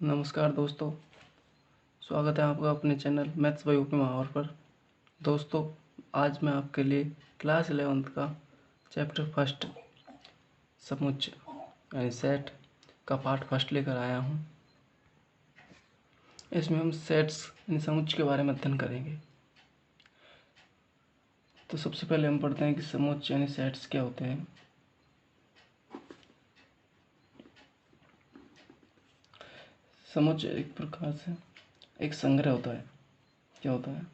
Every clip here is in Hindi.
नमस्कार दोस्तों, स्वागत है आपका अपने चैनल मैथ्स बाय यूपी महावर पर। दोस्तों, आज मैं आपके लिए क्लास 11th का चैप्टर फर्स्ट समुच्चय यानी सेट का पार्ट फर्स्ट लेकर आया हूँ। इसमें हम सेट्स यानी समुच्चय के बारे में अध्ययन करेंगे। तो सबसे पहले हम पढ़ते हैं कि समुच्चय यानी सेट्स क्या होते हैं। समुच्चय एक प्रकार से एक संग्रह होता है। क्या होता है?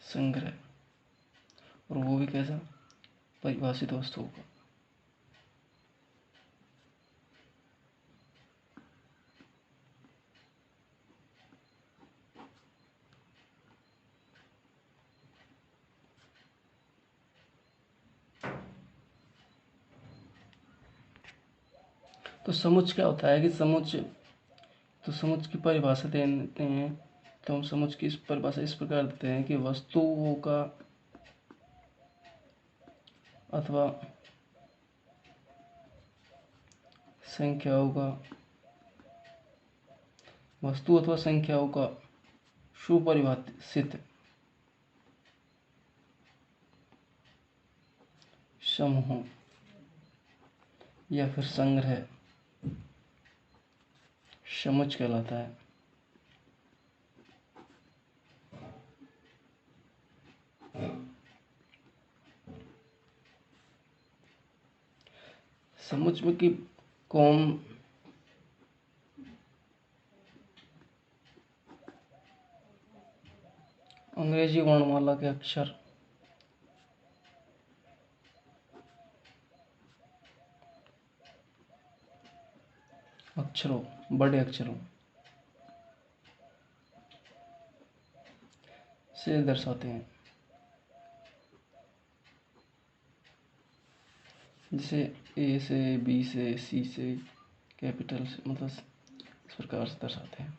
संग्रह। और वो भी कैसा? परिभाषित वस्तुओं का। तो समुच्चय क्या होता है कि समुच्चय की परिभाषा देते हैं। तो हम समुच्चय की इस परिभाषा इस प्रकार देते हैं कि वस्तुओं का अथवा संख्याओं का सुपरिभाषित समूह या फिर संग्रह समुच्चय कहलाता है। समुच्चय की कौन अंग्रेजी वर्णमाला के अक्षरों बड़े अक्षरों से दर्शाते हैं। जैसे ए से, बी से, सी से, कैपिटल से, मतलब इस प्रकार से दर्शाते हैं।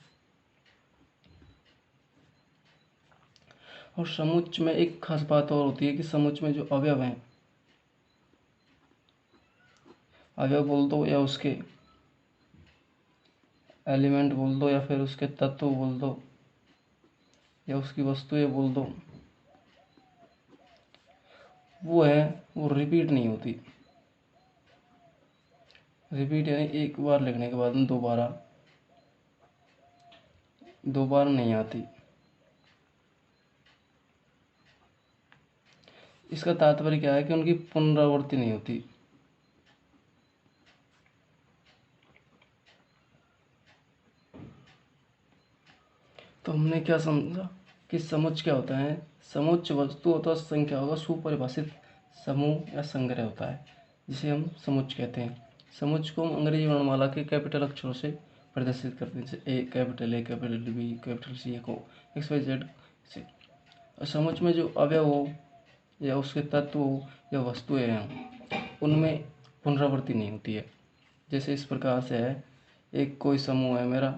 और समुच्चय में एक खास बात और होती है कि समुच्चय में जो अवयव हैं, अवयव बोल दो या उसके एलिमेंट बोल दो या फिर उसके तत्व बोल दो या उसकी वस्तुएं बोल दो, वो रिपीट नहीं होती। रिपीट यानी एक बार लिखने के बाद दोबारा नहीं आती। इसका तात्पर्य क्या है कि उनकी पुनरावृत्ति नहीं होती। तो हमने क्या समझा कि समुच्चय क्या होता है? समुच्चय वस्तु अथवा संख्याओं का सुपरिभाषित समूह या संग्रह होता है, जिसे हम समुच्चय कहते हैं। समुच्चय को हम अंग्रेजी वर्णमाला के कैपिटल अक्षरों से प्रदर्शित करते हैं, जैसे ए कैपिटल बी कैपिटल सी को एक्स वाई जेड से। और समुच्चय में जो अवयव हो या उसके तत्व हो या वस्तुएं हैं, उनमें पुनरावृत्ति नहीं होती है। जैसे इस प्रकार से है, एक कोई समूह है मेरा,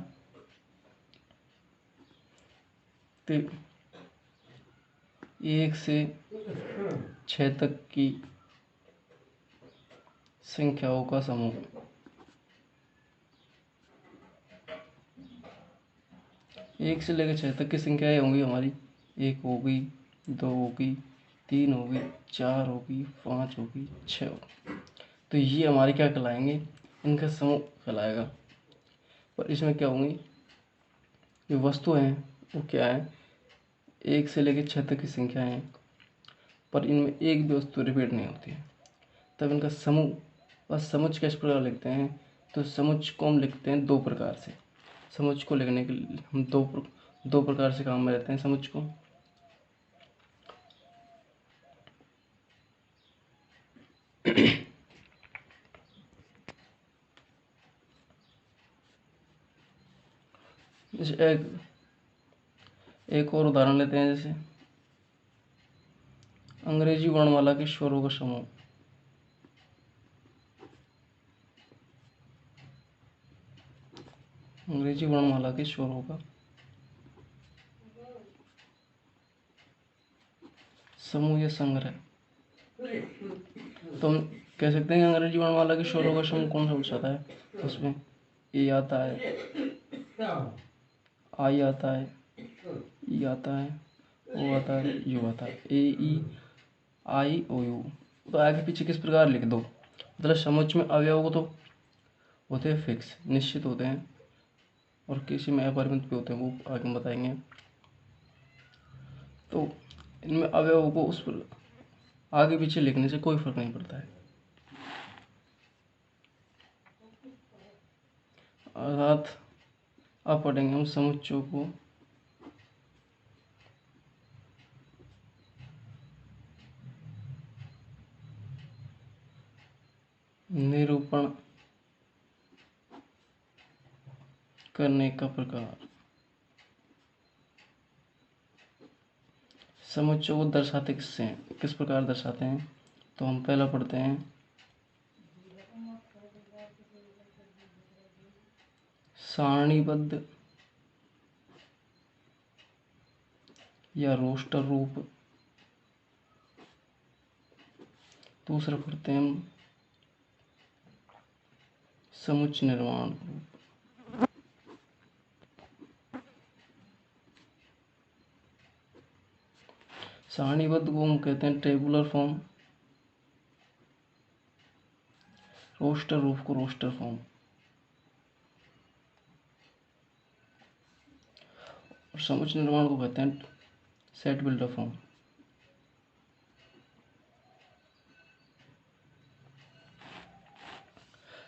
तो 1 से 6 तक की संख्याओं का समूह। 1 से लेकर 6 तक की संख्याएं होंगी हमारी। 1 होगी, 2 होगी, 3 होगी, 4 होगी, 5 होगी, 6 होगी। तो ये हमारी क्या कहलाएंगे? इनका समूह कहलाएगा। पर इसमें क्या होंगी? जो वस्तु हैं वो क्या है? 1 से लेकर 6 तक की संख्याएं हैं, पर इनमें एक भी वस्तु रिपीट नहीं होती है। तब इनका समूह व समुच्चय किस प्रकार लिखते हैं? तो समुच्चय को हम लिखते हैं दो प्रकार से। समुच्चय को लिखने के लिए हम दो प्रकार से काम में लेते हैं समुच्चय को। जैसे एक और उदाहरण लेते हैं, जैसे अंग्रेजी वर्णमाला के स्वरों का समूह। अंग्रेजी वर्णमाला के स्वरों का समूह या संग्रह। तो हम कह सकते हैं कि अंग्रेजी वर्णमाला के स्वरों का समूह कौन सा हो सकता है? उसमें ए आता है, आई आता है, ई आता है, ओ आता है, यू आता है, ए ई आई ओ यू। तो आगे पीछे किस प्रकार लिख दो, मतलब समुच्चय में अवयव तो होते हैं फिक्स, निश्चित होते हैं, और किसी में अपरिमित भी होते हैं, वो आगे हम बताएंगे। तो इनमें अवयवों को उस पर आगे पीछे लिखने से कोई फर्क नहीं पड़ता है। अर्थात अब पढ़ेंगे हम समुच्चयों को निरूपण करने का प्रकार। समुच्चयों को दर्शाते किससे हैं, किस प्रकार दर्शाते हैं, तो हम पहला पढ़ते हैं सारणीबद्ध या रोस्टर रूप। दूसरा पढ़ते हैं हम समुच्चय निर्माण रूप। सारणीबद्ध को हम कहते हैं टेबुलर फॉर्म, रोस्टर रूप को रोस्टर फॉर्म, और समुच्चय निर्माण को कहते हैं सेट बिल्डर फॉर्म।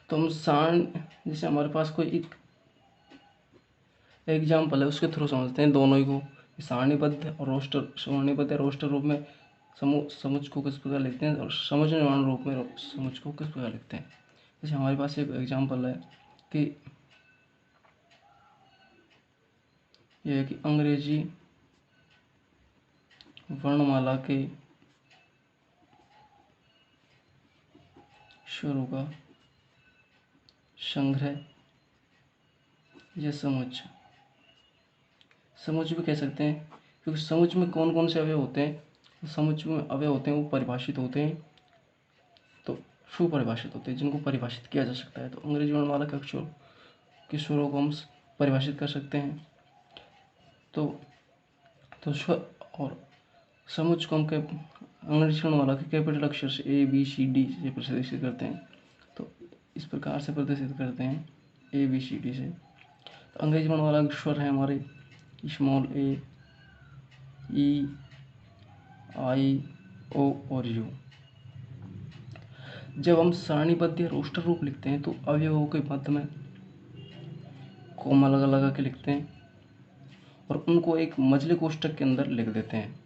तो हम जैसे हमारे पास कोई एक एग्जाम्पल है उसके थ्रू समझते हैं दोनों ही को, सारणीबद्ध और रोस्टर। सारणीबद्ध या रोस्टर रूप में समुच्चय को किस प्रकार लिखते हैं, और समुच्चय निर्माण रूप में समुच्चय को किस प्रकार लिखते हैं। जैसे हमारे पास एक एग्जाम्पल है कि यह है कि अंग्रेजी वर्णमाला के स्वरों का संग्रह या समुच्चय। समुच्चय भी कह सकते हैं, क्योंकि समुच्चय में कौन कौन से अवयव होते हैं, समुच्चय में अवयव होते हैं वो परिभाषित होते हैं, तो सुपरिभाषित होते हैं, जिनको परिभाषित किया जा सकता है। तो अंग्रेजी वर्णमाला के अक्षरों के स्वरों को हम परिभाषित कर सकते हैं। तो स्वर और समुच्चय को हम अंग्रेजी वर्णमाला के कैपिटल अक्षर से ए बी सी डी से प्रदर्शित करते हैं। तो इस प्रकार से प्रदर्शित करते हैं ए बी सी डी से। तो अंग्रेजी वर्णमाला के स्वर है हमारे स्मॉल ए, ई, आई, ओ और यू। जब हम सारणीबद्ध या रोस्टर रूप लिखते हैं तो अवयवों के मध्य में कोमा लगा के लिखते हैं और उनको एक मझले कोष्ठक के अंदर लिख देते हैं।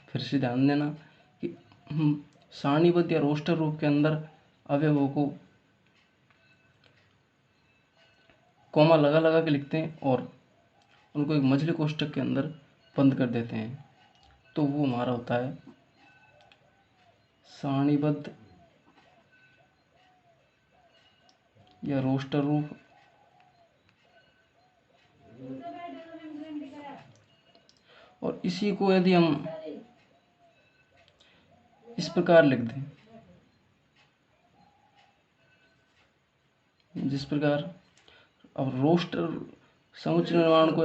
फिर से ध्यान देना कि हम सारणीबद्ध या रोस्टर रूप के अंदर अवयवों को कोमा लगा के लिखते हैं और उनको एक मझले कोष्ठक के अंदर बंद कर देते हैं। तो वो हमारा होता है सारणीबद्ध या रोस्टर रूप। और इसी को यदि हम इस प्रकार लिख दें, जिस प्रकार अब रोस्टर समुच्चय निर्माण को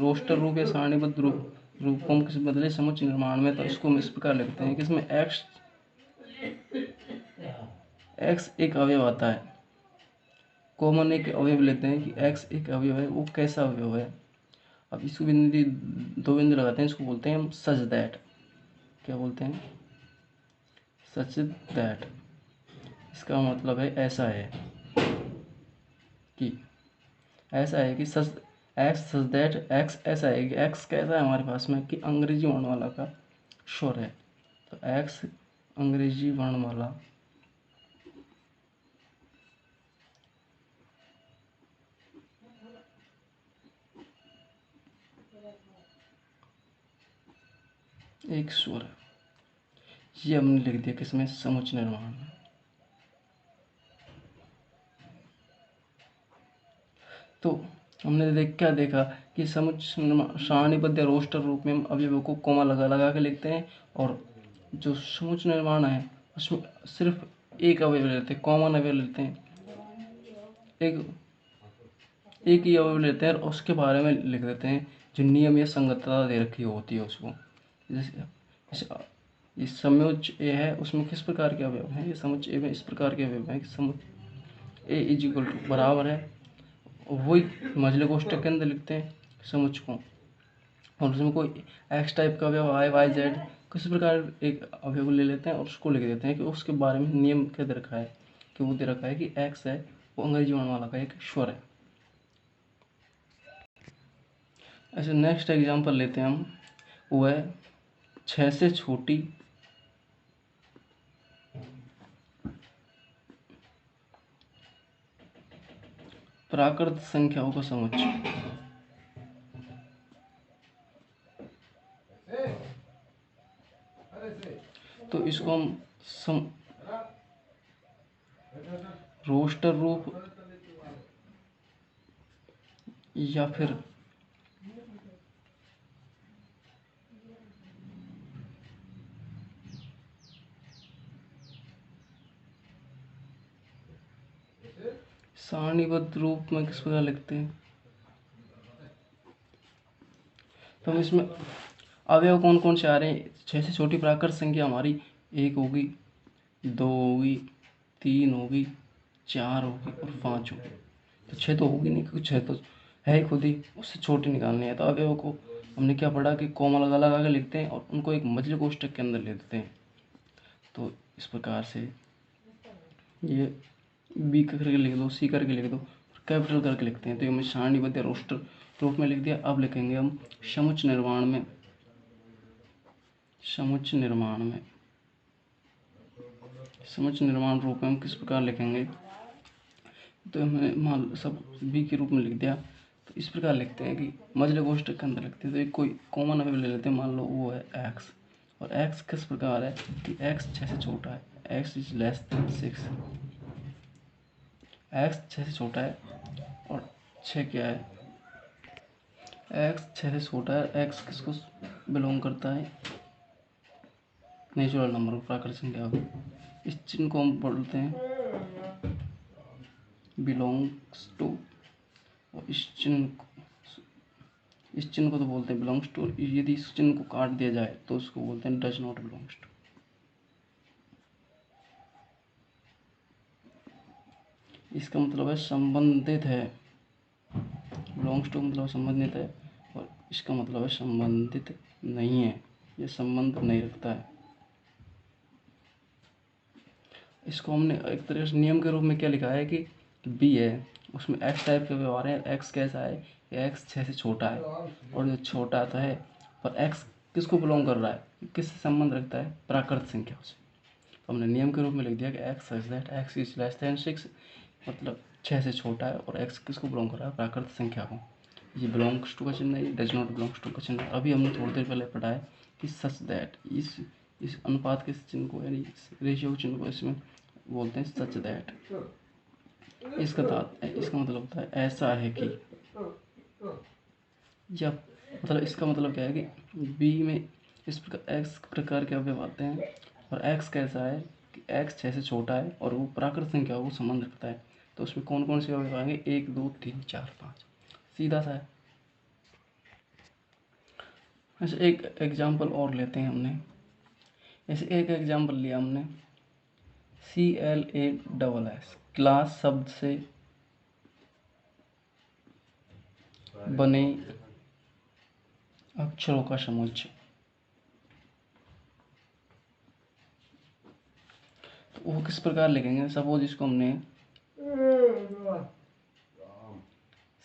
रोस्टर रूप या सारणीबद्ध रूप को हम किस बदले समुच्चय निर्माण में, तो इसको हम इस प्रकार लिखते हैं कि इसमें एक्स एक अवयव आता है। कॉमन एक अवयव लेते हैं कि एक्स एक अवयव है, वो कैसा अवयव है। अब इसको दो बिंदु लगाते हैं, इसको बोलते हैं हम सच दैट। क्या बोलते हैं? Such that. इसका मतलब है ऐसा है कि सच एक्स सच दैट एक्स ऐसा है कि एक्स कैसा है हमारे पास में कि अंग्रेजी वर्णमाला का स्वर है। तो एक्स अंग्रेजी वर्णमाला एक स्वर है। ये हमने लिख दिया किसमें? समुच्चय निर्माण में। तो हमने क्या देखा कि समुच्चय सारणीबद्ध या रोस्टर रूप में हम अवयवों को कोमा लगा के लिखते हैं, और जो समुच्चय निर्माण है उसमें सिर्फ एक अवयव लेते हैं, कॉमन अवयव लेते हैं, एक एक ही अवयव लेते हैं और उसके बारे में लिख देते हैं, जो नियम या संगतता दे रखी होती है उसको। जैसे ये समुच्च ए है, उसमें किस प्रकार के अवयव हैं, ये समुच्च ए में इस प्रकार के अवयव हैं कि समुच्च ए इज इक्वल टू बराबर है, वही मझले कोष्ठक के अंदर लिखते हैं समुच्च को। और उसमें कोई एक्स टाइप का अवयव आई वाई जेड किसी प्रकार एक अवयव ले लेते हैं और उसको लिख देते हैं कि उसके बारे में नियम क्या दे रखा है, कि वो दे रखा है कि एक्स है वो अंग्रेजी वर्णमाला का एक स्वर है। ऐसे नेक्स्ट एग्जांपल लेते हैं हम, वो है 6 से छोटी प्राकृत संख्याओं का समुच्चय। तो इसको हम रोस्टर रूप या फिर सारणीबद्ध रूप में किस प्रकार लिखते हैं। तो हम इसमें अवयव कौन कौन से आ रहे हैं, 6 से छोटी प्राकृत संख्या हमारी 1 होगी, 2 होगी, 3 होगी, 4 होगी और 5 होगी। तो 6 तो होगी नहीं क्योंकि 6 तो है ही खुद ही, उससे छोटी निकालनी है। तो अवयव को हमने क्या पढ़ा कि कोमा लगा के लिखते हैं और उनको एक मझले कोष्ठक के अंदर ले देते हैं। तो इस प्रकार से ये बी करके लिख दो, सी करके लिख दो, कैपिटल करके लिखते हैं। तो ये हमने सारणीबद्ध रोस्टर रूप में लिख दिया। अब लिखेंगे हम समुच्च निर्माण में, समुच्च निर्माण रूप में हम किस प्रकार लिखेंगे। तो हमने मान सब बी के रूप में लिख दिया। तो इस प्रकार लिखते हैं कि मझले कोष्ठक के अंदर लिखते हैं। तो एक कोई कॉमन अवयव ले लेते हैं, मान लो वो है एक्स, और एक्स किस प्रकार है कि एक्स 6 से छोटा है, x is less than 6, x 6 से छोटा है और 6 क्या है, एक्स 6 से छोटा है। एक्स किसको बिलोंग करता है, नेचुरल नंबर, प्राकृत संख्या को। इस चिन्ह को हम बोलते हैं बिलोंग्स टू, और इस चिन्ह को तो बोलते हैं बिलोंग्स टू। यदि इस चिन्ह को काट दिया जाए तो उसको बोलते हैं डज नॉट बिलोंग्स टू। इसका मतलब है संबंधित है, बिलोंग्स टू मतलब संबंधित है, और इसका मतलब है संबंधित नहीं है, ये संबंध नहीं रखता है। इसको हमने एक तरह से नियम के रूप में क्या लिखा है कि बी है, उसमें एक्स टाइप के व्यवहार है। एक्स कैसा है, एक्स 6 से छोटा है, और जो छोटा तो है, पर एक्स किसको बिलोंग कर रहा है, किससे संबंध रखता है, प्राकृत संख्या से। तो हमने नियम के रूप में लिख दिया कि x such that x is less than 6, मतलब 6 से छोटा है, और एक्स किसको बिलोंग कर रहा है, प्राकृत संख्या को। ये बिलोंग्स टू का चिन्ह है, डज नॉट बिलोंग्स टू का चिन्ह है। अभी हमने थोड़ी देर पहले पढ़ा है कि सच दैट, इस अनुपात के चिन्ह को, यानी रेशियो चिन्ह को इसमें बोलते हैं सच दैट। इसका मतलब होता है ऐसा है कि, या मतलब इसका मतलब क्या है कि बी में इस प्रकार एक्स प्रकार के अवयव आते हैं, और एक्स कैसा है कि एक्स 6 से छोटा है और वो प्राकृत संख्या को संबंध रखता है। तो उसमें कौन कौन से अवयव आएंगे, 1 2 3 4 5, सीधा सा है। ऐसे एक एग्जाम्पल और लेते हैं हमने, ऐसे एक एग्जाम्पल लिया हमने, CLASS, क्लास शब्द से बने अक्षरों का समुच्चय। तो वो किस प्रकार लिखेंगे, सपोज इसको हमने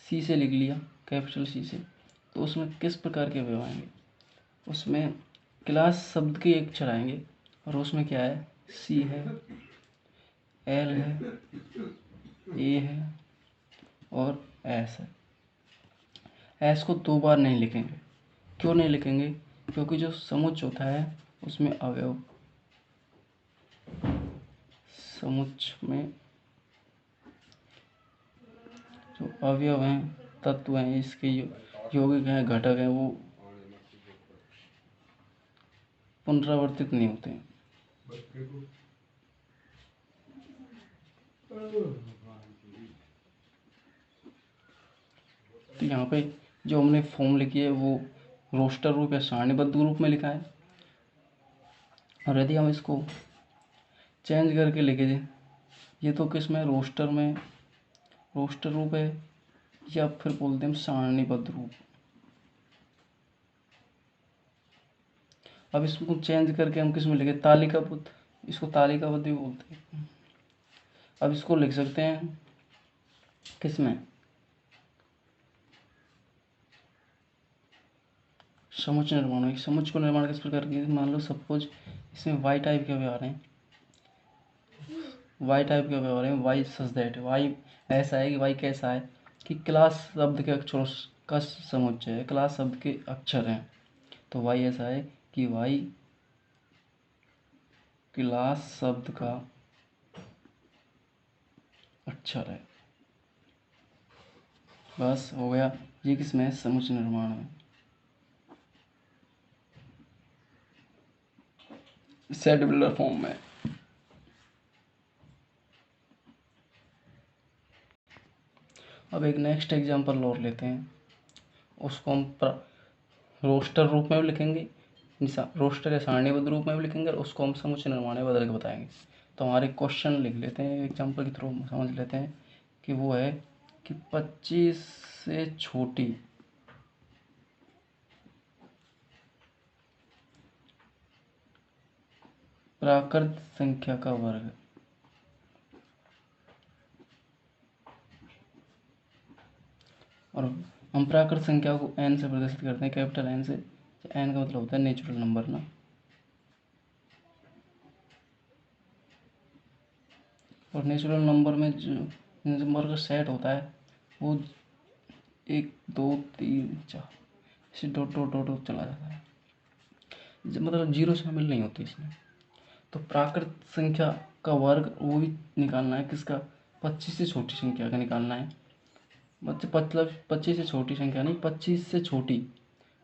सी से लिख लिया, कैपिटल सी से, तो उसमें किस प्रकार के अवयव आएंगे, उसमें क्लास शब्द के एक अक्षर आएंगे, और उसमें क्या है, सी है, एल है, ए है और एस है। एस को 2 बार नहीं लिखेंगे। क्यों नहीं लिखेंगे, क्योंकि जो समुच्चय होता है उसमें अवयव, समुच्चय में जो अवयव हैं, तत्व हैं, इसके यौगिक हैं, घटक हैं, वो पुनरावर्तित नहीं होते हैं। तो यहाँ पे जो हमने फॉर्म लिखी है वो रोस्टर रूप या सारणीबद्ध रूप में लिखा है। और यदि हम इसको चेंज करके लिखे दें, ये तो किस में रोस्टर में, रोस्टर रूप है, या फिर बोलते हैं हम सारणीबद्ध रूप। अब इसको चेंज करके हम किस में लिखे, तालिकाबद्ध, इसको तालिकाबद्ध भी बोलते हैं। अब इसको लिख सकते हैं किस में, समुच्चय निर्माण में। समुच्चय को निर्माण किस प्रकार की, मान लो सपोज इसमें वाई टाइप के व्यवहार हैं, वाई टाइप के व्यवहार हैं, वाई सच दैट, वाई ऐसा है कि वाई कैसा है कि क्लास शब्द के अक्षरों का समुच्चय है, क्लास शब्द के अक्षर हैं। तो वाई ऐसा है कि वाई क्लास शब्द का अक्षर है। बस हो गया, ये किसमें है, समुच्चय निर्माण में, सेट बिल्डर फॉर्म में। अब एक नेक्स्ट एग्जांपल और लेते हैं, उसको हम रोस्टर रूप में भी लिखेंगे, रोस्टर या सारणीबद्ध रूप में भी लिखेंगे, और उसको हम समुच्चय निर्माण में बदल के बताएंगे। तो हमारे क्वेश्चन लिख लेते हैं, एग्जांपल के थ्रू समझ लेते हैं कि वो है कि 25 से छोटी प्राकृत संख्या का वर्ग। और हम प्राकृत संख्या को n से प्रदर्शित करते हैं, कैपिटल N से। n का मतलब होता है नेचुरल नंबर ना। और नेचुरल नंबर में जो नंबर का सेट होता है वो 1 2 3 4 ऐसे डॉट डॉट डॉट डॉट चला जाता है, मतलब जीरो शामिल नहीं होती इसमें। तो प्राकृत संख्या का वर्ग वो भी निकालना है, किसका, 25 से छोटी संख्या का निकालना है। मतलब 25 से छोटी संख्या नहीं, 25 से छोटी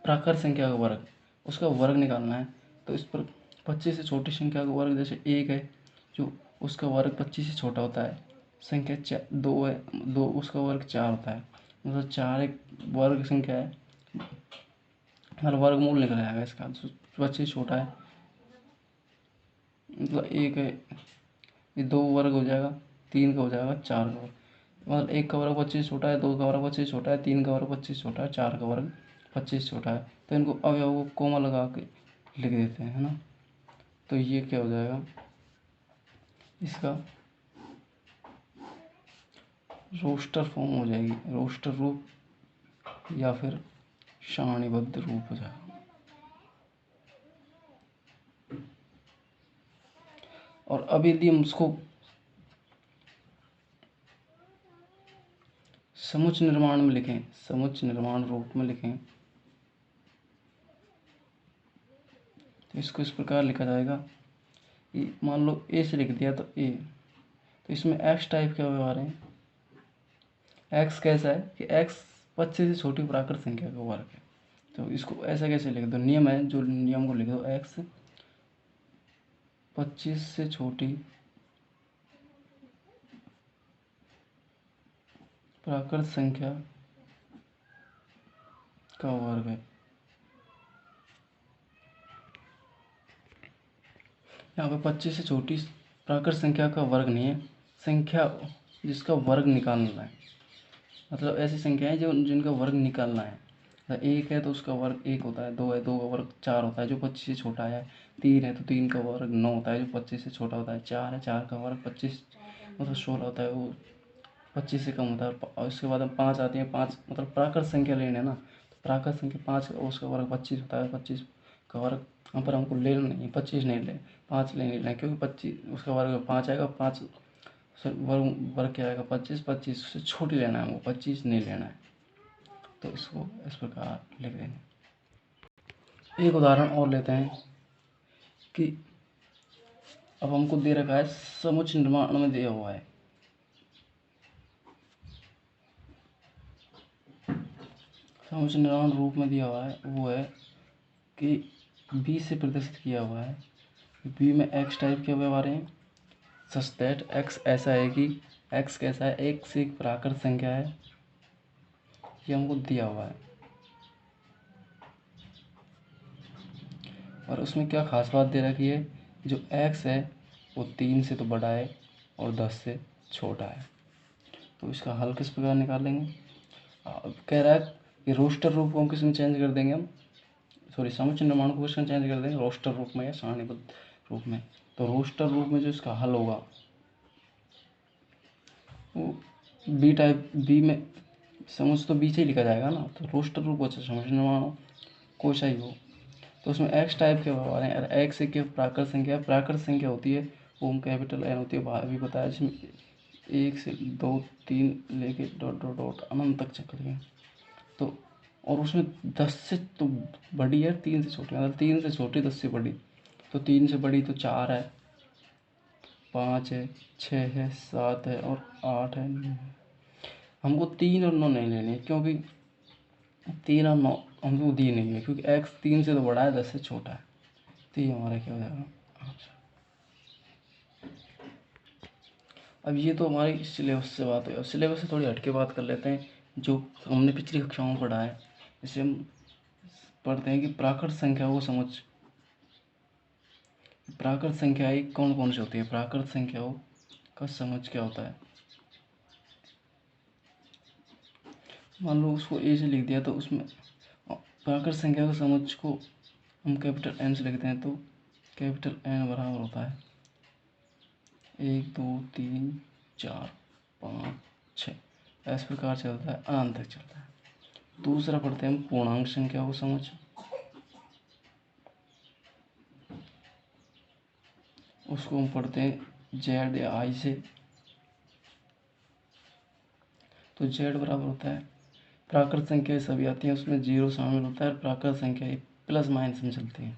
प्राकृत संख्या का वर्ग, उसका वर्ग निकालना है। तो इस पर 25 से छोटी संख्या का वर्ग, जैसे 1 है जो उसका वर्ग 25 से छोटा होता है, संख्या 2 है, 2 उसका वर्ग 4 होता है, मतलब 4 एक वर्ग संख्या है, हर वर्गमूल निकल आएगा इसका। 25 छोटा है मतलब 1 है, ये 2 वर्ग हो जाएगा, 3 का हो जाएगा 4 का वर्ग, मतलब 1 का वर्ग 25 छोटा है, 2 का वर्ग 25 छोटा है, 3 का वर्ग 25 छोटा है, 4 का वर्ग 25 छोटा है। तो इनको अवयव को कोमा लगा के लिख देते हैं, है ना। तो ये क्या हो जाएगा, इसका रोस्टर फॉर्म हो जाएगी, रोस्टर रूप या फिर सारणीबद्ध रूप हो जाएगा। और अब यदि हम उसको समुच्चय निर्माण में लिखें, समुच्चय निर्माण रूप में लिखें, तो इसको इस प्रकार लिखा जाएगा, मान लो ए से लिख दिया तो ए, तो इसमें एक्स टाइप के व्यवहार हैं। एक्स कैसा है कि एक्स 25 से छोटी प्राकृत संख्या का वर्ग है। तो इसको ऐसा कैसे लिख दो, नियम है, जो नियम को लिख दो, एक्स 25 से छोटी प्राकृत संख्या का वर्ग है। यहाँ पे 25 से छोटी प्राकृत संख्या का वर्ग नहीं है, संख्या जिसका वर्ग निकालना है, मतलब ऐसी संख्याएं जो जिनका वर्ग निकालना है। 1 है तो उसका वर्ग 1 होता है, 2 है 2 का वर्ग 4 होता है जो 25 से छोटा है, 3 है तो 3 का वर्ग 9 होता है जो 25 से छोटा होता है, 4 है 4 का वर्ग 25 मतलब 16 होता है, वो 25 से कम होता है। और उसके बाद हम 5 आती है, 5 मतलब प्राकृत संख्या लेने ना, तो प्राकृत संख्या 5 उसका वर्ग 25 होता है, 25 का वर्ग यहाँ पर हमको लेना नहीं, 25 नहीं ले, 5 ले लेना, क्योंकि 25 उसका वर्ग 5 आएगा, 5 वर्ग वर्ग क्या आएगा 25, 25 से छोटी लेना है, वो 25 नहीं लेना है। तो इसको इस प्रकार लिख देंगे। एक उदाहरण और लेते हैं कि अब हमको दे रखा है, समुच्चय निर्माण में दिया हुआ है, समुच्चय निर्माण रूप में दिया हुआ है, वो है कि बी से प्रदर्शित किया हुआ है। बी में एक्स टाइप के व्यवहार हैं, सच दैट एक्स ऐसा है कि एक्स कैसा है, एक से एक प्राकृत संख्या है, ये हमको दिया हुआ है। और उसमें क्या खास बात दे रखी है, जो x है वो 3 से तो बड़ा है और 10 से छोटा है। तो इसका हल किस प्रकार निकालेंगे। कह रहा है कि रोस्टर रूप को हम किस में चेंज कर देंगे, हम सॉरी समुच्चय निर्माण को किसमें चेंज कर देंगे, रोस्टर रूप में या सारणीबद्ध रूप में। तो रोस्टर रूप में जो इसका हल होगा वो बी टाइप, बी में समुच्चय तो बी से ही लिखा जाएगा ना। तो रोस्टर रूप हो चाहे समुच्चय निर्माण हो, कोई सा ही हो, तो उसमें एक्स टाइप के व्यवहार हैं। और एक्स एक प्राकृत संख्या, प्राकृत संख्या होती है ओम कैपिटल एन होती है, अभी बताया, जिसमें 1 से 2 3 लेके डॉट डॉट डॉट अनंत तक चल रही है। तो और उसमें 10 से तो बड़ी है, 3 से छोटी, मतलब 3 से छोटी 10 से बड़ी। तो 3 से बड़ी तो 4 है, 5 है, 6 है, 7 है और 8 है, 9 है। हमको 3 और 9 नहीं लेनी, क्योंकि 3 और 9 हमको दी नहीं है, क्योंकि एक्स 3 से तो बड़ा है, 10 से छोटा है। तो ये हमारा क्या हो जाएगा। अच्छा, अब ये तो हमारी सिलेबस से बात हुई। सिलेबस से थोड़ी हटके बात कर लेते हैं, जो हमने पिछली कक्षाओं में पढ़ा है। इसे हम पढ़ते हैं कि प्राकृत संख्या को समझ, प्राकृत संख्याएं कौन कौन सी होती है, प्राकृत संख्याओं का समझ क्या होता है। मान लो उसको ए से लिख दिया, तो उसमें प्राकृत संख्या का समझ को हम कैपिटल एन से लिखते हैं। तो कैपिटल एन बराबर होता है 1 2 3 4 5 6, इस प्रकार चलता है, अनंत तक चलता है। दूसरा पढ़ते हैं हम पूर्णांक संख्या को समझ। उसको हम पढ़ते हैं जेड या आई से। तो जेड बराबर होता है, प्राकृत संख्या सभी आती हैं, उसमें 0 शामिल होता है। प्राकृत संख्या प्लस माइनस में चलती है।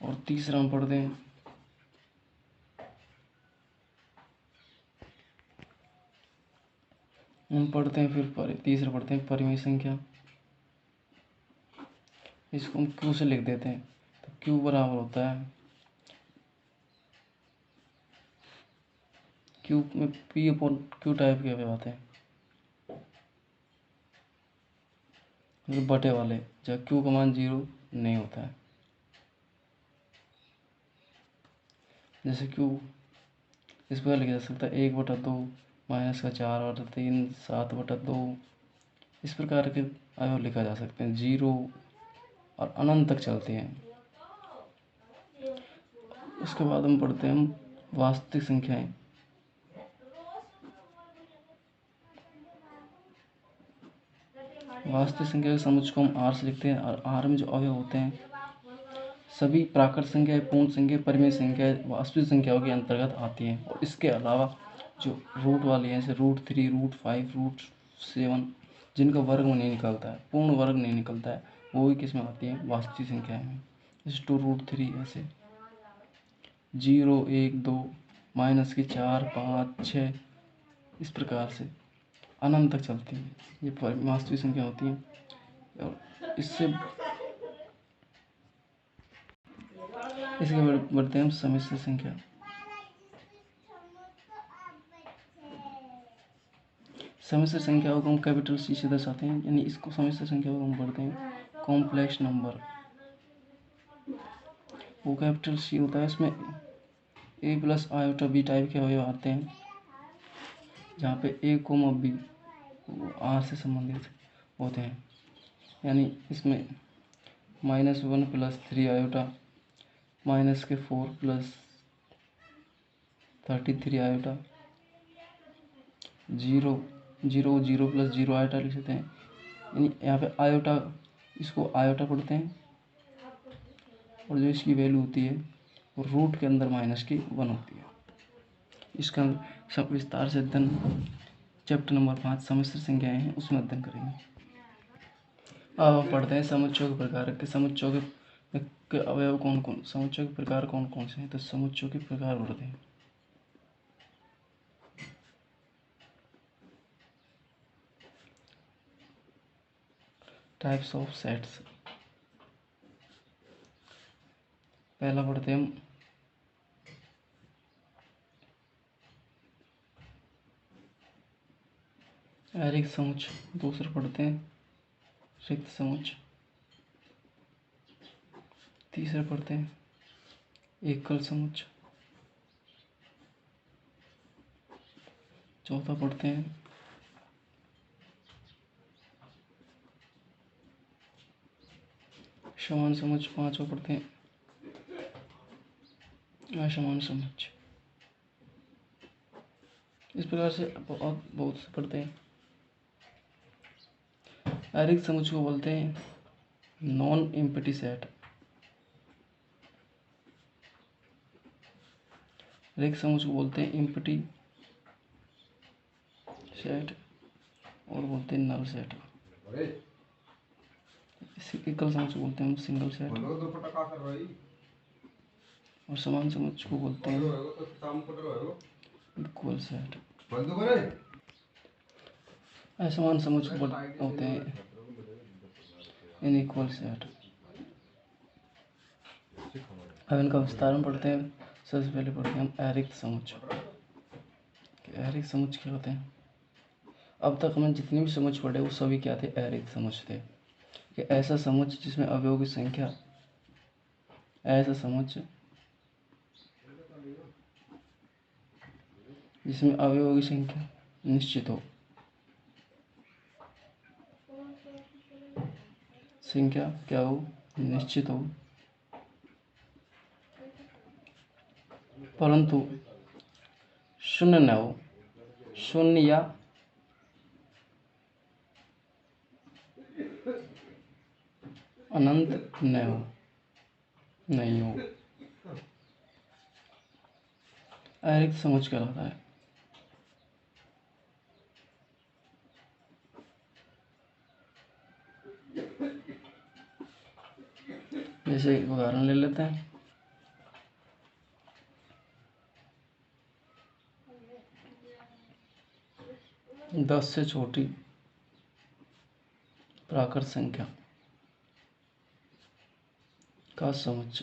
और तीसरा हम पढ़ते हैं फिर तीसरा पढ़ते हैं परिमेय संख्या। इसको हम क्यू से लिख देते हैं। तो क्यू बराबर होता है, क्यू में पी अपॉन क्यू टाइप के आते हैं, मतलब बटे वाले, जब क्यू का मान 0 नहीं होता है। जैसे क्यू इस प्रकार लिखा जा सकता है 1/2 माइनस का 4/3 7/2, इस प्रकार के अवयव लिखा जा सकते हैं। 0 और अनंत तक चलते हैं। उसके बाद हम पढ़ते हैं हम वास्तविक संख्याएं। वास्तविक संख्या के समुच्चय को हम आर से लिखते हैं। और आर में जो अवयव होते हैं सभी प्राकृत संख्या, पूर्ण संख्या, परिमेय संख्या, वास्तविक संख्याओं के अंतर्गत आती हैं। और इसके अलावा जो रूट वाली हैं, जैसे √3 √5 √7, जिनका वर्ग में नहीं निकलता है, पूर्ण वर्ग नहीं निकलता है, वो भी किस में आती हैं, वास्तविक संख्याएं में। जैसे 2√3, ऐसे 0 1 2 माइनस की 4 5 6, इस प्रकार से अनंत तक चलती है। ये वास्तविक संख्या होती हैं। और इससे बढ़ते हैं हम सम्मिश्र संख्या। सम्मिश्र संख्याओं को हम कैपिटल सी से दर्शाते हैं, यानी इसको सम्मिश्र संख्या को हम पढ़ते हैं कॉम्प्लेक्स नंबर। वो कैपिटल सी होता है, इसमें ए प्लस आयोटा बी टाइप के अवयव आते हैं, जहाँ पे ए कोमा बी आर से संबंधित होते हैं। यानी इसमें -1 + 3 आयोटा, -4 + 33 आयोटा, 0 0 0 + 0 आयोटा लिख सकते हैं। यानी यहाँ पे आयोटा, इसको आयोटा पढ़ते हैं। और जो इसकी वैल्यू होती है वो रूट के अंदर -1 होती है। इसका सब विस्तार से अध्ययन चैप्टर नंबर 5 सम्मिश्र संख्याएं हैं, उसमें अध्ययन करेंगे। अब हम पढ़ते हैं समुच्चयों के प्रकार के। समुच्चयों के अवयव कौन कौन, समुच्चयों के प्रकार कौन कौन से हैं। तो समुच्चयों के प्रकार पढ़ते हैं। Types of sets. पहला पढ़ते हैं हम रिक्त समुच्च। दूसरा पढ़ते हैं रिक्त समुच्च। तीसरा पढ़ते हैं एकल समुच्च। चौथा पढ़ते हैं समान समुच्च। पांचवा पढ़ते हैं असमान समुच्च। इस प्रकार से बहुत से पढ़ते हैं। अरिक्त समुच्च को बोलते हैं नॉन एम्प्टी सेट। रिक्त समुच्च को बोलते हैं एम्प्टी सेट और बोलते हैं नल सेट। एकल समुच्च को बोलते हैं हम सिंगल सेट और समान समुच्च को बोलते हैं इक्वल सेट। असमान समुच्च को बोलते हैं इनइक्वल सेट। अब इनका विस्तारण पढ़ते हैं। सबसे पहले पढ़ते हैं हम अरिक्त समुच्च। अरिक्त समुच्च क्या होते हैं? अब तक हमने जितने भी समुच्च पढ़े वो सभी क्या थे? अरिक्त समुच्च थे। कि ऐसा समुच्च जिसमें अवयवों की संख्या, ऐसा समुच्च जिसमें अवयवों की संख्या निश्चित हो, संख्या क्या हो? निश्चित हो, परंतु शून्य न हो। शून्य या अनंत न हो, नहीं हो, अरिक्त समुच्च कहलाता है। जैसे एक उदाहरण ले लेते हैं। दस से छोटी प्राकृत संख्या का समुच्च।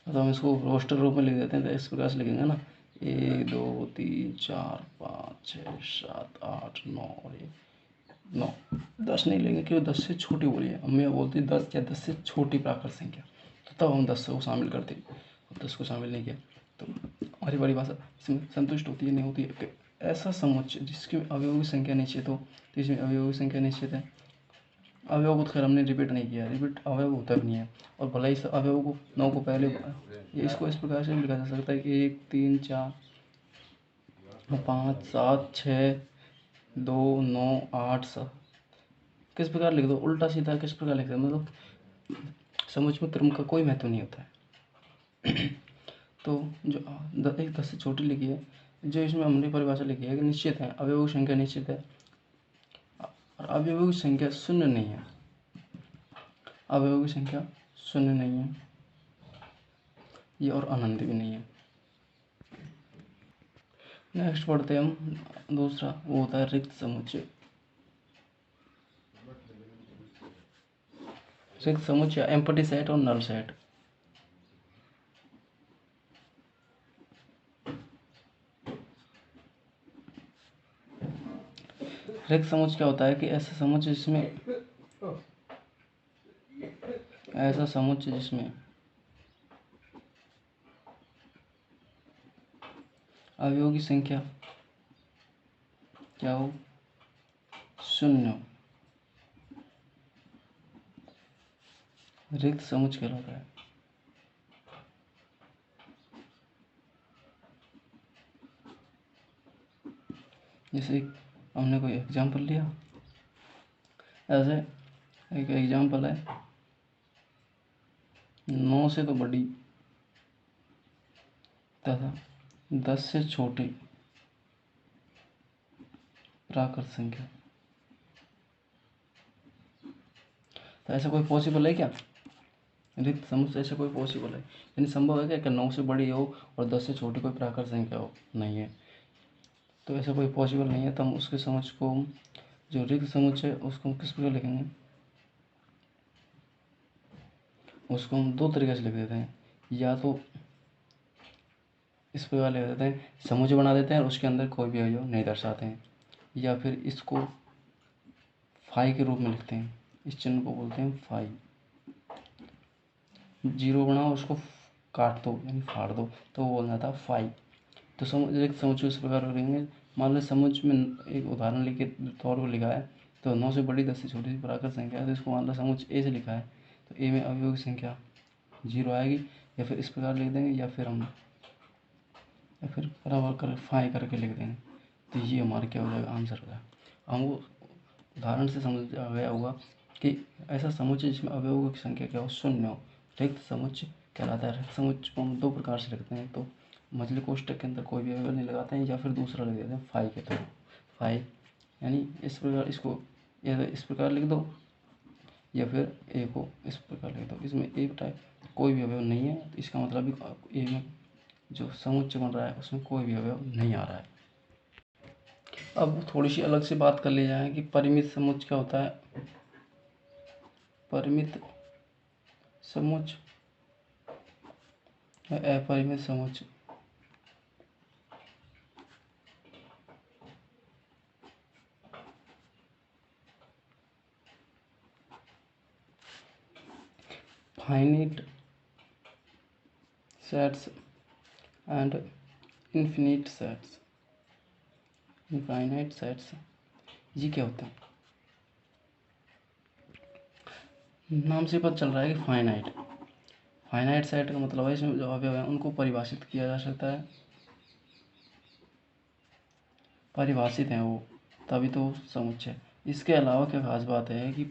तो हम इसको रोस्टर रूप में लिख देते हैं। तो इस प्रकार से लिखेंगे ना, 1 2 3 4 5 6 7 8 9 और 9। 10 नहीं लेंगे क्योंकि 10 से छोटी बोली है। अम्मी बोलती 10 या 10 से छोटी प्राकृत संख्या, तो तब हम 10 को शामिल करते, 10 को शामिल नहीं किया तो हमारी बड़ी भाषा इसमें संतुष्ट होती है, नहीं होती है। ऐसा समुच्च जिसकी अवयवों की संख्या निश्चित हो, तो इसमें अवयवों की संख्या निश्चित है। अवयव को खैर हमने रिपीट नहीं किया, रिपीट अवयव होता भी नहीं है। और भले ही अवयव को 9 को पहले, इसको इस प्रकार से भी लिखा जा सकता है कि 1 3 4 5 7 6 2 9 8 7। किस प्रकार लिख दो, उल्टा सीधा किस प्रकार लिख दो, मतलब समुच्च में क्रम का कोई महत्व नहीं होता है। तो जो 10 से छोटी लिखी है, जो इसमें हमने परिभाषा लिखी है कि निश्चित है, अवयवों की संख्या निश्चित है और अवयवों की संख्या शून्य नहीं है। अवयवों की संख्या शून्य नहीं है ये, और अनंत भी नहीं है। नेक्स्ट पढ़ते हैं हम दूसरा, वो होता है रिक्त समुच्चय। रिक्त समुच्चय एम्प्टी सेट और नल सेट। रिक्त समुच्चय क्या होता है कि ऐसा समुच्चय जिसमें अवयवों की संख्या क्या हो? शून्य हो, रिक्त समुच्चय कहलाता है। जैसे हमने कोई एग्जाम्पल लिया, ऐसे एक एग्जाम्पल है, 9 से तो बड़ी तथा 10 से छोटी प्राकृत संख्या। तो ऐसा कोई पॉसिबल है क्या? रिक्त समुच्चय ऐसा कोई पॉसिबल है, यानी संभव है क्या कि 9 से बड़ी हो और 10 से छोटी कोई प्राकृत संख्या हो? नहीं है। तो ऐसा कोई पॉसिबल नहीं है। तो हम उसके समुच्चय को, जो रिक्त समुच्चय है, उसको हम किस प्रकार लिखेंगे? उसको हम दो तरीके से लिख देते हैं। या तो इस प्रकार लिख देते हैं, समुच्च बना देते हैं और उसके अंदर कोई भी अवयव नहीं दर्शाते हैं। या फिर इसको फाई के रूप में लिखते हैं, इस चिन्ह को बोलते हैं फाई। जीरो बनाओ, उसको काट दो यानी फाड़ दो तो वो बोल जाता है फाई। तो समुच्च इस प्रकार करेंगे। मान लो समुच्च में एक उदाहरण लिख के तौर पर लिखा है, तो 9 से बड़ी 10 से छोटी सी प्राकृत संख्या है, तो इसको मान लो समुच्च ए से लिखा है, तो ए में अवयव की संख्या 0 आएगी। या फिर इस प्रकार लिख देंगे, या फिर बराबर कर फाई करके लिख देंगे। तो ये हमारा क्या हो जाएगा, आंसर हो जाएगा। हमको उदाहरण से समझ आ गया होगा कि ऐसा समुच्चय जिसमें अवयवों की संख्या क्या हो, शून्य हो, रिक्त समुच्चय कहलाता है। रिक्त समुच्चय को हम 2 प्रकार से लिखते हैं, तो मझले कोष्ठक के अंदर कोई भी अवयव नहीं लगाते हैं, या फिर दूसरा लिख देते हैं फाई के थ्रू। फाई यानी इस प्रकार, इसको या इस प्रकार लिख दो, या फिर ए को इस प्रकार लिख दो। इसमें ए टाइप कोई भी अवयव नहीं है, तो इसका मतलब ए में जो समुच्चय बन रहा है उसमें कोई भी अवयव नहीं आ रहा है। अब थोड़ी सी अलग से बात कर ली जाए कि परिमित समुच्चय क्या होता है। परिमित समुच्चय या अपरिमित समुच्चय। Finite sets and infinite sets. Infinite sets ये क्या होता है, नाम से पता चल रहा है कि फाइनाइट। फाइनाइट सेट का मतलब है इसमें जो अवयव है उनको परिभाषित किया जा सकता है, परिभाषित हैं वो, तभी तो समुच्चय। इसके अलावा क्या खास बात है कि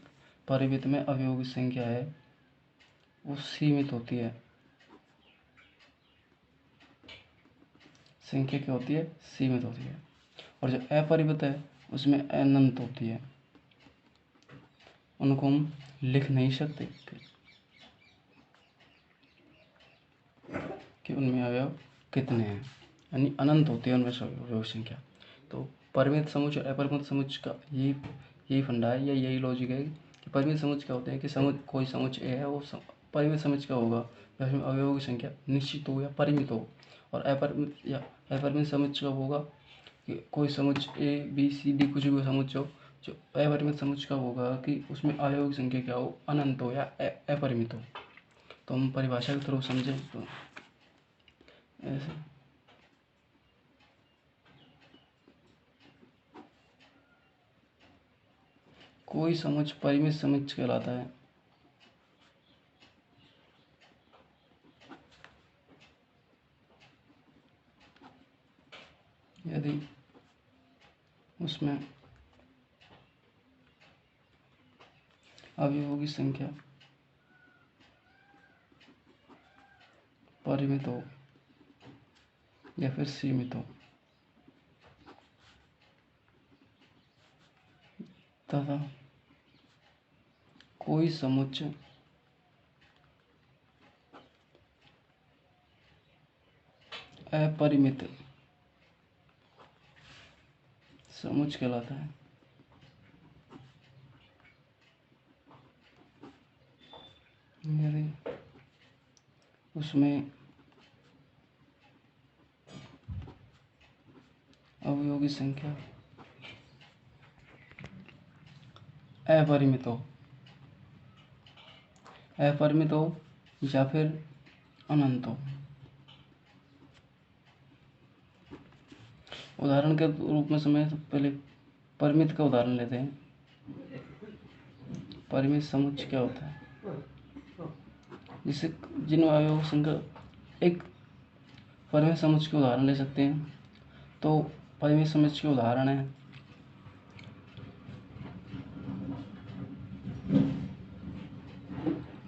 परिमित में अवयवों की संख्या है वो सीमित होती है। संख्या क्या होती है, सीमित होती है। और जो अपरिमित है उसमें अनंत होती है, उनको हम लिख नहीं सकते कि उनमें अवयव कितने हैं, यानी अनंत होती है उनमें अवयव संख्या। तो परिमित समुच्चय और अपरिमित समुच्चय का यही फंडा है, या यही लॉजिक है कि परिमित समुच्चय क्या होते हैं कि कोई समुच्चय ए है वो परिमित समुच्चय का होगा जिसमें अवयवों की संख्या निश्चित हो या परिमित हो। और अपरिमित समुच्चय कब होगा कि कोई समुच्चय ए बी सी डी कुछ भी समुच्चय हो। जो अपरिमित समुच्चय कब होगा कि उसमें अवयवों की संख्या क्या हो, अनंत हो या अपरिमित हो। तो हम परिभाषा के थ्रू समझें तो ऐसे कोई समुच्चय परिमित समुच्चय कहलाता है यदि उसमें अवयवों की संख्या परिमित हो या फिर सीमित हो, तथा कोई समुच्चय अपरिमित समुच्चय कहलाता है। यदि उसमें अवयवों की संख्या अपरिमित हो या फिर अनंत हो। उदाहरण के रूप में समय पहले परिमित का उदाहरण लेते हैं। परिमित समुच्चय क्या होता है, जिससे जिन अवयवों की संख्या, एक परिमित समुच्चय के उदाहरण ले सकते हैं। तो परिमित समुच्चय के उदाहरण है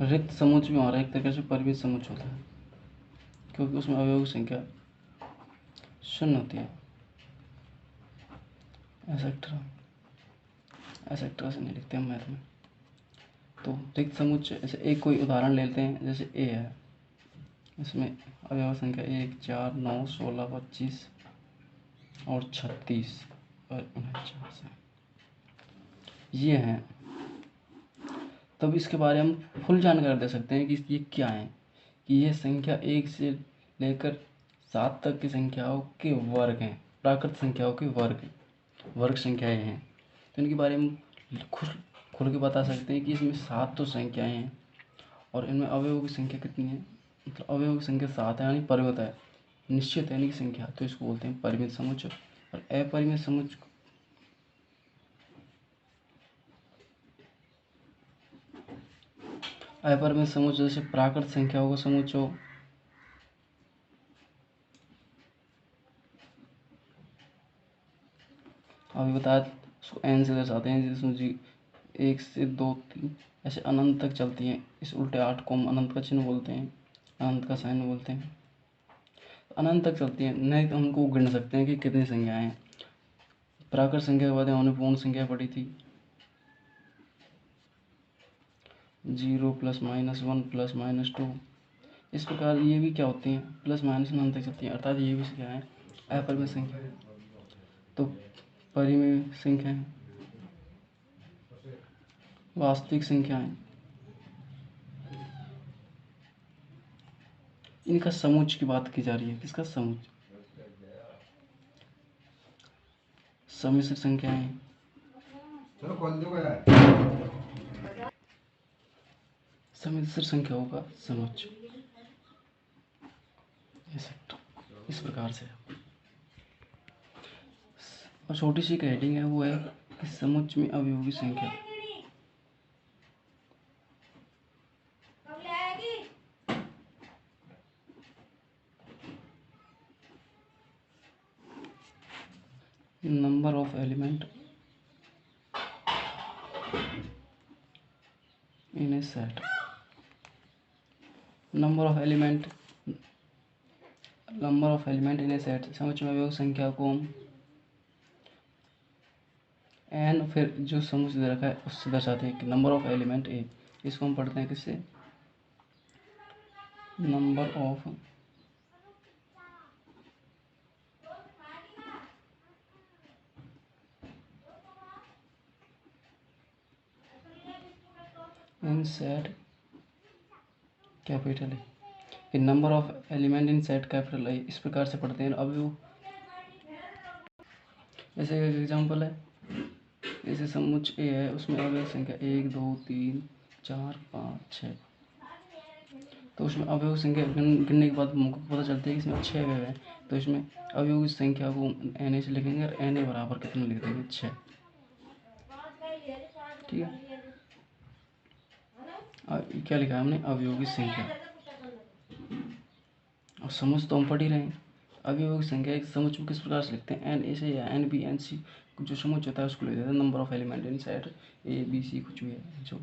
रिक्त समुच्चय भी हमारा एक तरीके से परिमित समुच्चय होता है, क्योंकि उसमें अवयवों की संख्या शून्य होती है। एसेक्ट्रा से नहीं लिखते हम मैथ में। तो रिक्त समुच्चय ऐसे एक कोई उदाहरण लेते हैं, जैसे ए है, इसमें अवयव संख्या 1 4 9 16 25 और 36 और 49 है, ये हैं। तब इसके बारे में हम फुल जानकारी दे सकते हैं कि ये क्या है, कि ये संख्या 1 से लेकर 7 तक की संख्याओं के वर्ग हैं, प्राकृत संख्याओं के वर्ग संख्याएं हैं। तो इनके बारे में खुल के बता सकते हैं कि इसमें 7 तो संख्याएं हैं और इनमें अवयवों की संख्या कितनी है, मतलब अवयवों की संख्या 7 है, यानी परिमित है, निश्चित है यानी कि संख्या, तो इसको बोलते हैं परिमित समुच्चय। और अपरिमित समुच्चय अपरिमित समुच्चय जैसे प्राकृत संख्याओं का समुच्चय हो, अभी बताया उसको n से दर्शाते हैं, जिसमें जी 1 से 2 3 ऐसे अनंत तक चलती हैं। इस उल्टे 8 को हम अनंत का चिन्ह बोलते हैं, अनंत का साइन बोलते हैं। अनंत तक चलती हैं, नहीं तो हमको गिन सकते हैं कि कितनी संख्याएं हैं। प्राकृत संख्या के बाद हमने पूर्ण संख्या पढ़ी थी, 0 + -1 + -2। इस प्रकार ये भी क्या होती हैं, प्लस माइनस अनंत तक चलती हैं, अर्थात ये भी क्या है, अपरिमित संख्या है। तो परिमित संख्याएं, वास्तविक संख्याएं, इनका समुच्चय की बात की जा रही है। किसका समुच्चय, सम्मिश्र संख्याएं, सम्मिश्र संख्याओं का समुच्चय। इस प्रकार से और छोटी सी हेडिंग है, वो है कि समुच्चय में अवयवों की संख्या। Number of element in A set. Number of element in A set, समुच्चय में अवयवों की संख्या को हम एन फिर जो समुच्चय दे रखा है उससे दर्शाते हैं कि नंबर ऑफ एलिमेंट ए। इसको हम पढ़ते हैं किससे, number of in set capital A, कि number of element in set capital A. इस प्रकार से पढ़ते हैं। अब वो जैसे एक एग्जाम्पल है, जैसे समुच्चय ए है, उसमें अवयव संख्या 1 2 3 4 5 6। तो उसमें अवयव संख्या गिनने के बाद हमको पता चलता है कि इसमें 6 अवयव हैं। तो इसमें अवयव की संख्या को एन से लिखेंगे और एन बराबर कितना लिख देंगे, 6। ठीक है, और क्या लिखा है हमने, अवयव की संख्या। और समुच्चय तो हम पढ़ ही रहे हैं। अवयव की संख्या एक समुच्चय में किस प्रकार से लिखते हैं, एन ए से या एन बी एन सी, जो समुच्चय होता है उसको लिख देते हैं number of element in set A B C, कुछ भी है जो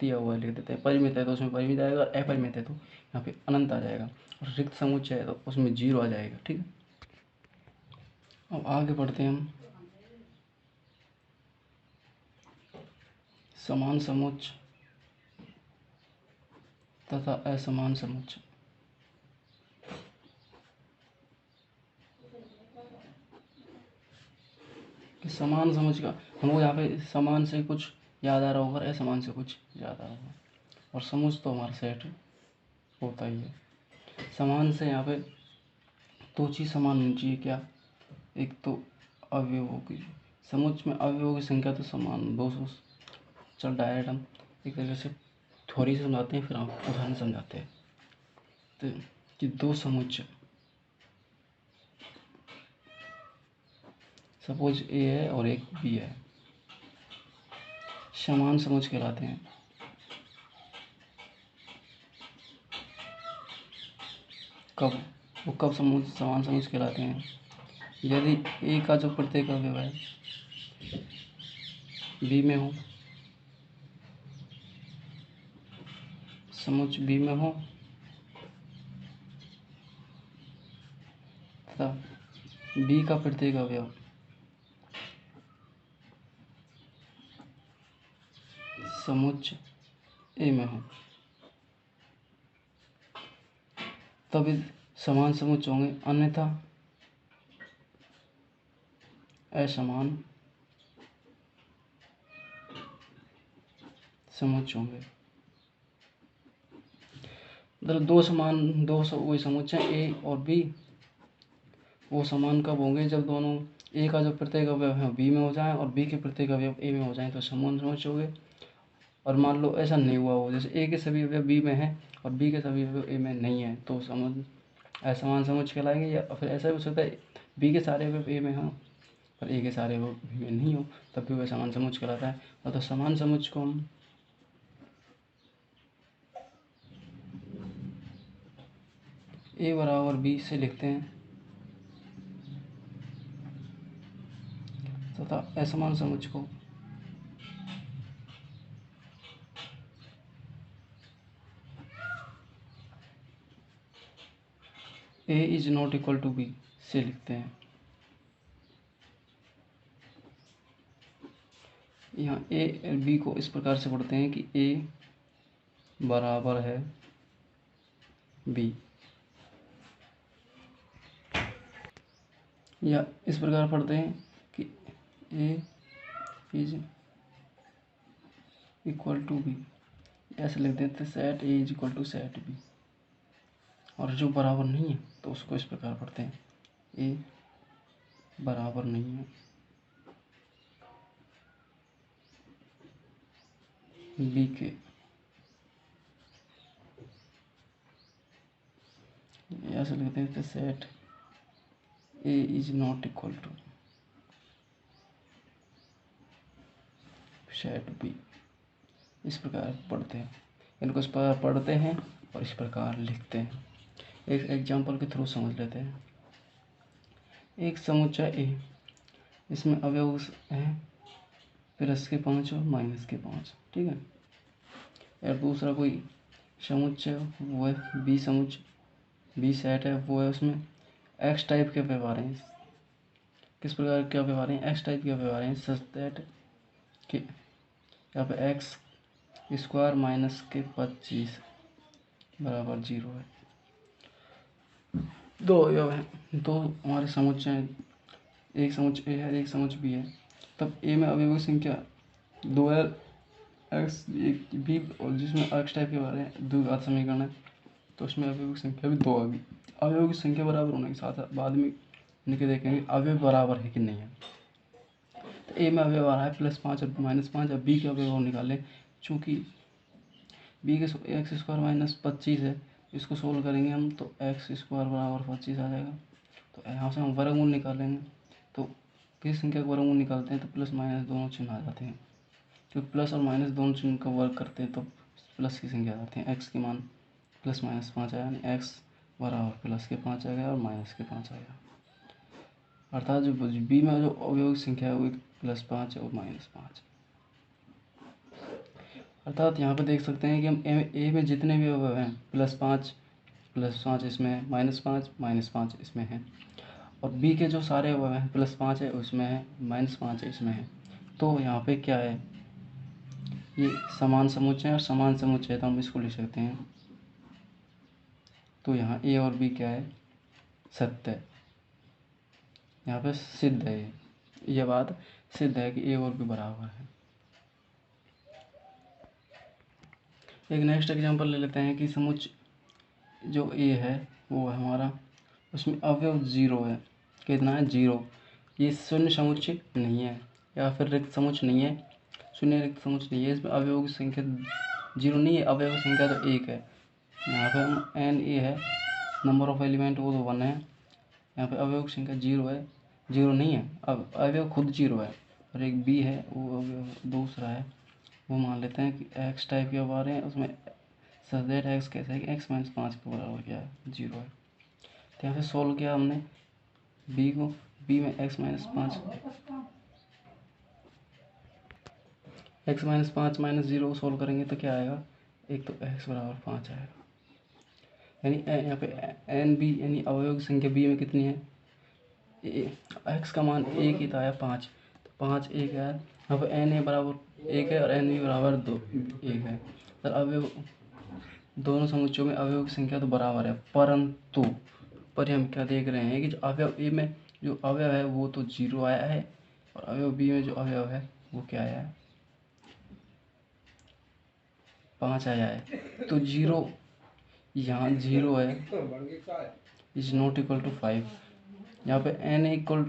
दिया हुआ लिख देते हैं। परिमित है तो उसमें परिमित आएगा, और अपरिमित है तो यहाँ पे अनंत आ जाएगा, और रिक्त समुच्चय है तो उसमें 0 आ जाएगा। ठीक है, अब आगे बढ़ते हैं हम। समान समुच्चय तथा असमान समुच्चय। समान समुच्चय का हमको यहाँ पे समान से कुछ याद आ रहा होगा, असमान से कुछ याद आ रहा होगा, और समुच्चय तो हमारा सेट होता ही है। समान से यहाँ पे दो चीज़ समान होनी चाहिए, क्या, एक तो अवयवों की, समुच्चय में अवयवों की संख्या तो समान 200। चल डायरेक्ट हम एक तरीके से थ्योरी से समझाते हैं, फिर हम उदाहरण समझाते हैं। तो कि दो समुच्चय, सपोज ए है और एक बी है, समान समुच्चय कहलाते हैं। कब समान समुच्चय कहलाते हैं, यदि ए का जो प्रत्येक अवयव है बी में हो, समुच्चय बी में हो, तथा बी का प्रत्येक अवयव समुच्चय ए में हो, तभी समान समुच्चय होंगे, अन्यथा असमान समुच्चय होंगे। मतलब दो वही समुच्चय ए और बी, वो समान कब होंगे? जब दोनों ए का जो प्रत्येक अवयव है बी में हो जाए और बी के प्रत्येक अवयव ए में हो जाए तो समान समुच्चय हो गए। और मान लो ऐसा नहीं हुआ हो, जैसे ए के सभी अवयव बी में हैं और बी के सभी अवयव ए में नहीं है तो असमान समुच्चय कहलाएंगे। या फिर ऐसा भी हो सकता है बी के सारे अवयव ए में हों पर ए के सारे अवयव बी में नहीं हो, तब भी वह समान समुच्चय कहलाता है। और तो समान समुच्चय को हम ए बराबर बी से लिखते हैं तथा असमान समुच्चय को A is not equal to B से लिखते हैं। यहाँ ए बी को इस प्रकार से पढ़ते हैं कि ए बराबर है बी, या इस प्रकार पढ़ते हैं कि A is equal to B, ऐसे लिख देते set A is equal to set B. और जो बराबर नहीं है तो उसको इस प्रकार पढ़ते हैं ए बराबर नहीं है बी के, ऐसे लिख देते set A is not equal to set B. इस प्रकार पढ़ते हैं, इनको इस प्रकार पढ़ते हैं और इस प्रकार लिखते हैं। एक एग्जाम्पल के थ्रू समझ लेते हैं। एक समुच्चय ए, इसमें अवयव हैं प्लस के 5 और माइनस के 5, ठीक है। और दूसरा कोई समुच्चय वो है बी समुच्चय, बी सेट है वो है, उसमें एक्स टाइप के व्यवहार हैं। किस प्रकार के व्यवहार हैं? एक्स टाइप के व्यवहार हैं सच दैट कि यहाँ पे एक्स स्क्वायर माइनस के 25 बराबर 0 है। दो अवयव हैं, दो हमारे समुच्चय हैं, एक समुच्चय ए है एक समुच्चय बी है। तब ए में अवयवों की संख्या 2 है, एक्स एक बी और जिसमें एक्स टाइप के बारे में द्विघात समीकरण है तो उसमें अवयवों की संख्या भी 2 होगी। अवयवों की संख्या बराबर होने के साथ बाद में निकल देखेंगे अवयव बराबर है कि नहीं है। तो ए में अवयव आ रहा है +5 और -5, अब बी के अवयव निकालें। चूँकि बी के एक्स स्क्वायर माइनस 25 है, इसको सोल्व करेंगे हम तो एक्स स्क्वायर बराबर 25 आ जाएगा। तो यहाँ से हम वर्गमूल निकालेंगे, तो किस संख्या का वर्गमूल निकालते हैं तो प्लस माइनस दोनों चिन्ह आ जाते हैं, क्योंकि प्लस और माइनस दोनों चिन्ह का वर्ग करते हैं तो प्लस की संख्या आ जाती है। एक्स के मान +-5 आया, यानी एक्स बराबर प्लस के 5 आ गया और माइनस के 5 आ गया। अर्थात जो बी में जो अवयव संख्या है वो +5 और -5। अर्थात यहाँ पे देख सकते हैं कि हम ए में जितने भी अवयव हैं +5 इसमें है, -5 इसमें है, और बी के जो सारे अवयव हैं +5 है उसमें है, -5 है इसमें है। तो यहाँ पे क्या है, ये समान समुच्चय है और समान समुच्चय तो हम इसको लिख सकते हैं। तो यहाँ ए और बी क्या है, सत्य है। यहाँ पे सिद्ध है, ये बात सिद्ध है कि ए और बी बराबर है। एक नेक्स्ट एग्जांपल ले लेते हैं कि समुच्चय जो ए है वो है हमारा, उसमें अवयव 0 है। कितना है? 0। ये शून्य समुच्चय नहीं है या फिर रिक्त समुच्चय नहीं है, शून्य रिक्त समुच्चय नहीं है। इसमें अवयवों की संख्या 0 नहीं है, अवयव की संख्या तो 1 है। यहाँ पे हम एन ए है, नंबर ऑफ एलिमेंट वो तो 1 है। यहाँ पे अवयव की संख्या 0 है, 0 नहीं है, अब अवयव खुद 0 है। और एक बी है वो अवयव दूसरा है, वो मान लेते हैं कि एक्स टाइप के अवयव हैं, उसमें सच दैट एक्स कैसे है कि एक्स माइनस 5 के बराबर क्या है, 0 है। तो यहाँ पे सोल्व किया हमने बी को, बी में एक्स माइनस 5 माइनस 0 को सोल्व करेंगे तो क्या आएगा, एक तो एक्स बराबर 5 आएगा। यानी यहाँ पे एन बी यानी अवयव की संख्या बी में कितनी है, एक्स का मान 1 ही था, 5, तो 5 1 है। यहाँ पे एन ए बराबर 1 है और एन बी बराबर 1 है। तो अवयव दोनों समुच्चयों में अवयव की संख्या तो बराबर है, परंतु पर हम क्या देख रहे हैं कि जो अवयव ए में जो अवयव है वो तो 0 आया है और अवयव बी में जो अवयव है वो क्या आया है, 5 आया है। तो 0 यहाँ 0 है, इज नॉट इक्वल टू 5। यहाँ पे n इक्वल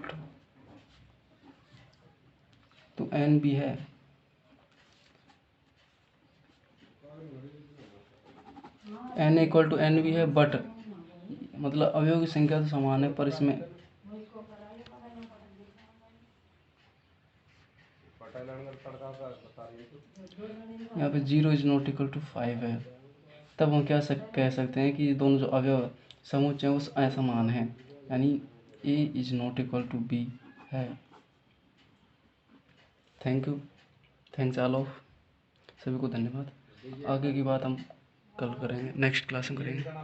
टू n भी है, n इक्वल टू n भी है, बट मतलब अवयव की संख्या तो समान है, पर इसमें यहाँ पे 0 इज नॉट इक्वल टू 5 है। तब हम कह सकते हैं कि दोनों जो अवयव समुच्चय हैं वो असमान हैं, यानी a is not equal to b है। Thank you, thanks all of, सभी को धन्यवाद। आगे की बात हम कल करेंगे, नेक्स्ट क्लास में करेंगे।